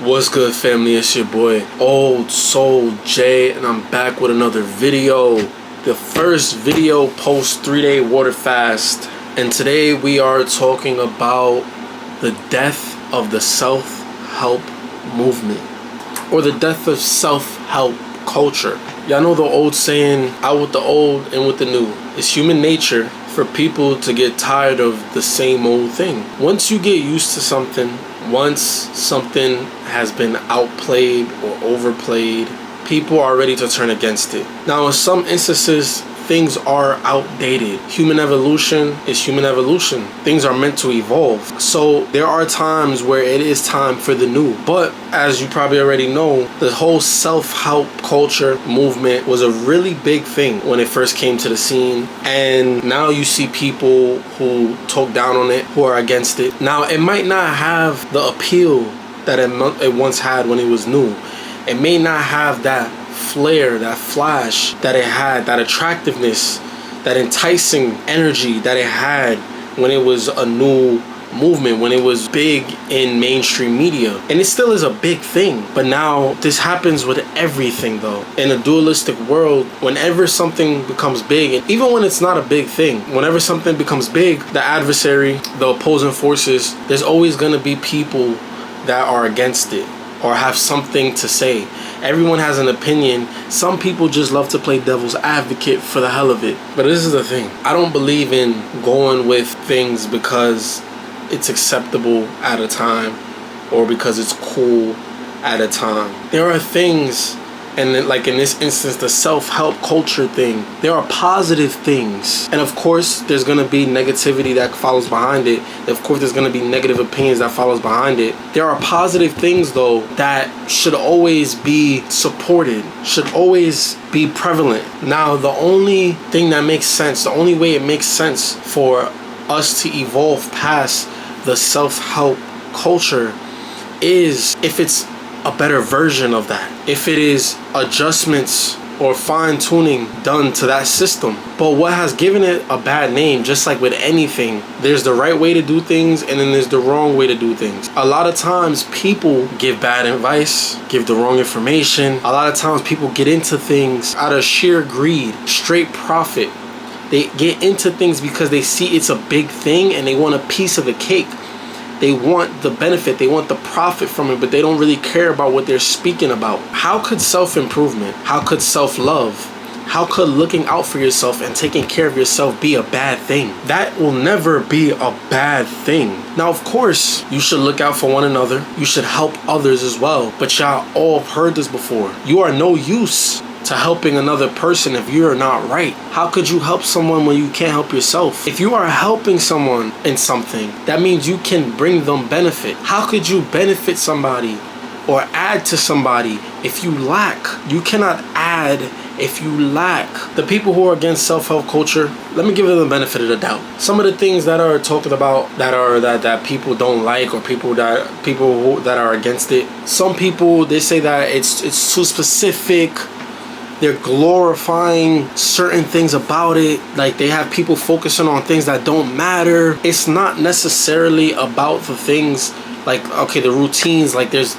What's good, family? It's your boy Old Soul J, and I'm back with another video. The first video post 3-day water fast, and today we are talking about the death of the self-help movement, or the death of self-help culture. Y'all know the old saying, out with the old and with the new. It's human nature for people to get tired of the same old thing. Once you get used to something, once something has been outplayed or overplayed, people are ready to turn against it. Now, in some instances, things are outdated. Human evolution is human evolution. Things are meant to evolve. So there are times where it is time for the new. But as you probably already know, the whole self-help culture movement was a really big thing when it first came to the scene. And now you see people who talk down on it, who are against it. Now, it might not have the appeal that it once had when it was new. It may not have that flair, that flash that it had, that attractiveness, that enticing energy that it had when it was a new movement, when it was big in mainstream media. And it still is a big thing. But now this happens with everything though. In a dualistic world, whenever something becomes big, and even when it's not a big thing, whenever something becomes big, the adversary, the opposing forces, there's always going to be people that are against it or have something to say. Everyone has an opinion. Some people just love to play devil's advocate for the hell of it. But this is the thing. I don't believe in going with things because it's acceptable at a time or because it's cool at a time. There are things, and like in this instance, the self-help culture thing, there are positive things. And of course, there's going to be negativity that follows behind it. Of course, there's going to be negative opinions that follows behind it. There are positive things, though, that should always be supported, should always be prevalent. Now, the only thing that makes sense, the only way it makes sense for us to evolve past the self-help culture is if it's a better version of that. If it is adjustments or fine-tuning done to that system. But what has given it a bad name, just like with anything, there's the right way to do things and then there's the wrong way to do things. A lot of times people give bad advice, give the wrong information. A lot of times people get into things out of sheer greed, straight profit. They get into things because they see it's a big thing and they want a piece of the cake. They want the benefit, they want the profit from it, but they don't really care about what they're speaking about. How could self-improvement, how could self-love, how could looking out for yourself and taking care of yourself be a bad thing? That will never be a bad thing. Now, of course, you should look out for one another. You should help others as well. But y'all all have heard this before. You are no use to helping another person if you're not right. How could you help someone when you can't help yourself? If you are helping someone in something, that means you can bring them benefit. How could you benefit somebody or add to somebody if you lack? You cannot add if you lack. The people who are against self-help culture, let me give them the benefit of the doubt. Some of the things that are talking about that people don't like, or people that are against it. Some people, they say that it's too specific. They're glorifying certain things about it. Like they have people focusing on things that don't matter. It's not necessarily about the things like, okay, the routines. Like there's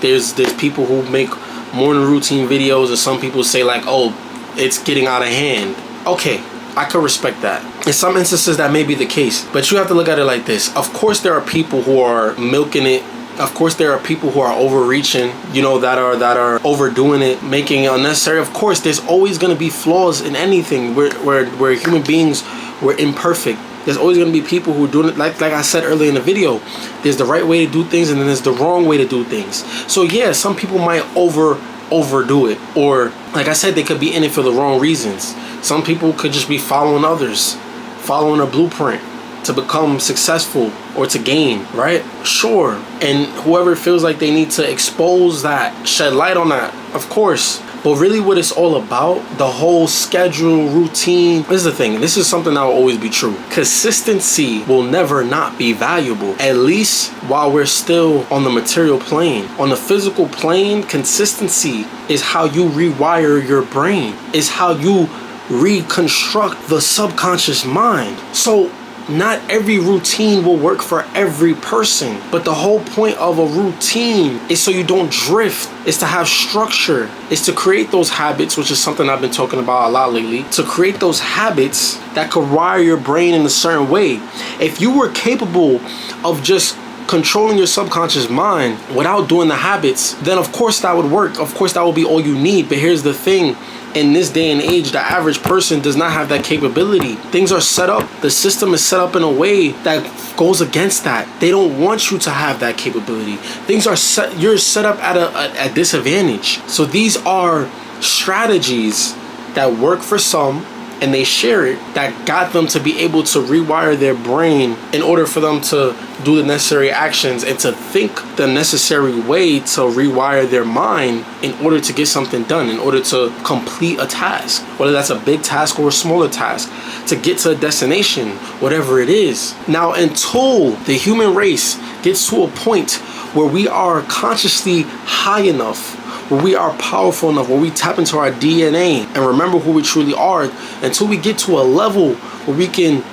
people who make morning routine videos, or some people say like, oh, it's getting out of hand. Okay, I could respect that. In some instances that may be the case, but you have to look at it like this. Of course there are people who are milking it. Of course there are people who are overreaching, that are overdoing it, making it unnecessary. Of course there's always going to be flaws in anything. We're human beings, we're imperfect. There's always going to be people who are doing it, like I said earlier in the video. There's the right way to do things and then there's the wrong way to do things. So yeah, some people might overdo it, or like I said, they could be in it for the wrong reasons. Some people could just be following others, following a blueprint to become successful or to gain, right? Sure. And whoever feels like they need to expose that, shed light on that, of course. But really what it's all about, the whole schedule, routine, this is the thing. This is something that will always be true. Consistency will never not be valuable, at least while we're still on the material plane. On the physical plane, consistency is how you rewire your brain, is how you reconstruct the subconscious mind. So Not every routine will work for every person, but the whole point of a routine is so you don't drift. Is to have structure. Is to create those habits, which is something I've been talking about a lot lately. To create those habits that could wire your brain in a certain way. If you were capable of just controlling your subconscious mind without doing the habits, then of course that would work. Of course that would be all you need. But here's the thing. In this day and age, the average person does not have that capability. Things are set up. The system is set up in a way that goes against that. They don't want you to have that capability. Things are set. You're set up at a disadvantage. So these are strategies that work for some, and they share it, that got them to be able to rewire their brain in order for them to do the necessary actions and to think the necessary way to rewire their mind in order to get something done, in order to complete a task, whether that's a big task or a smaller task, to get to a destination, whatever it is. Now, until the human race gets to a point where we are consciously high enough, where we are powerful enough, where we tap into our DNA and remember who we truly are, until we get to a level where we can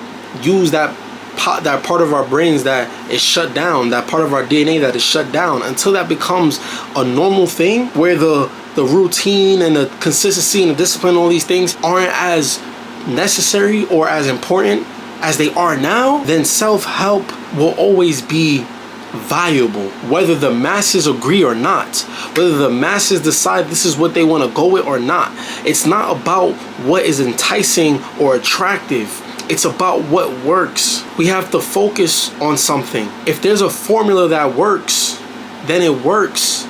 use that part of our brains that is shut down, that part of our DNA that is shut down, until that becomes a normal thing where the routine and the consistency and the discipline, all these things aren't as necessary or as important as they are now, then self-help will always be valuable, whether the masses agree or not, whether the masses decide this is what they want to go with or not. It's not about what is enticing or attractive. It's about what works. We have to focus on something. If there's a formula that works, then it works.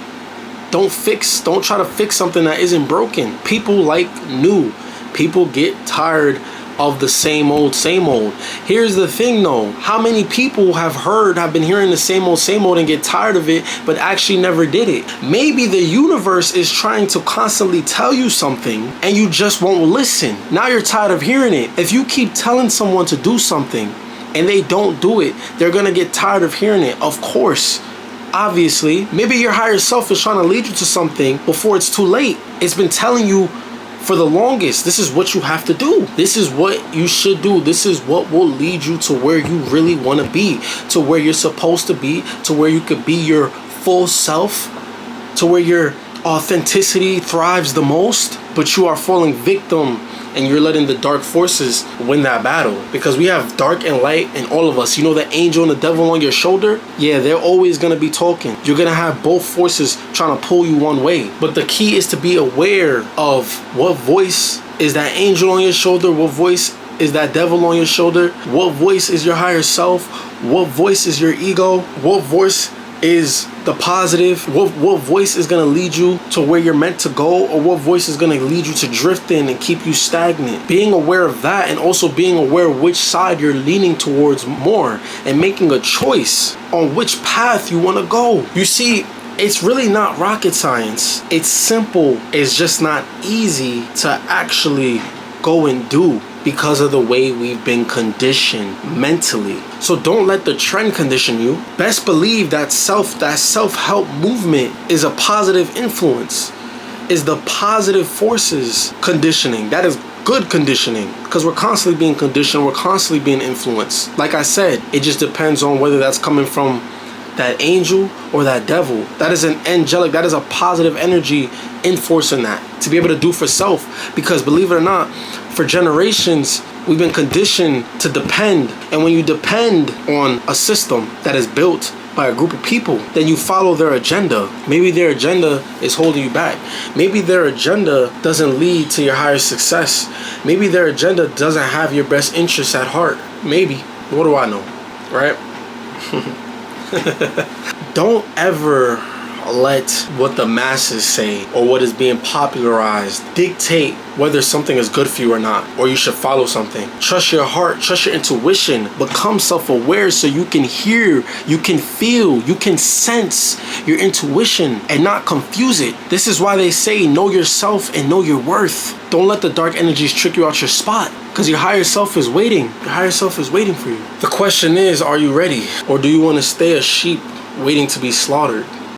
Don't try to fix something that isn't broken. People like new. People get tired of the same old. Here's the thing though, how many people have been hearing the same old and get tired of it, but actually never did it? Maybe the universe is trying to constantly tell you something and you just won't listen. Now you're tired of hearing it. If you keep telling someone to do something and they don't do it, they're gonna get tired of hearing it. Of course, obviously, maybe your higher self is trying to lead you to something before it's too late. It's been telling you for the longest, this is what you have to do. This is what you should do. This is what will lead you to where you really want to be, to where you're supposed to be, to where you could be your full self, to where your authenticity thrives the most, but you are falling victim and you're letting the dark forces win that battle. Because we have dark and light in all of us. You know the angel and the devil on your shoulder? Yeah, they're always gonna be talking. You're gonna have both forces trying to pull you one way. But the key is to be aware of what voice is that angel on your shoulder, what voice is that devil on your shoulder, what voice is your higher self, what voice is your ego, what voice is the positive, what voice is going to lead you to where you're meant to go, or what voice is going to lead you to drift in and keep you stagnant. Being aware of that, and also being aware of which side you're leaning towards more, and making a choice on which path you want to go. You see, it's really not rocket science. It's simple. It's just not easy to actually go and do, because of the way we've been conditioned mentally. So don't let the trend condition you. Best believe that self-help movement is a positive influence, is the positive forces conditioning. That is good conditioning, because we're constantly being conditioned, we're constantly being influenced. Like I said, it just depends on whether that's coming from that angel or that devil. That is an angelic, that is a positive energy enforcing that, to be able to do for self. Because believe it or not, for generations we've been conditioned to depend, and when you depend on a system that is built by a group of people, then you follow their agenda. Maybe their agenda is holding you back. Maybe their agenda doesn't lead to your higher success. Maybe their agenda doesn't have your best interests at heart. Maybe. What do I know, right? Don't ever let what the masses say or what is being popularized dictate whether something is good for you or not, or you should follow something. Trust your heart, trust your intuition, become self-aware so you can hear, you can feel, you can sense your intuition and not confuse it. This is why they say know yourself and know your worth. Don't let the dark energies trick you out your spot, because your higher self is waiting. Your higher self is waiting for you. The question is, are you ready? Or do you want to stay a sheep waiting to be slaughtered?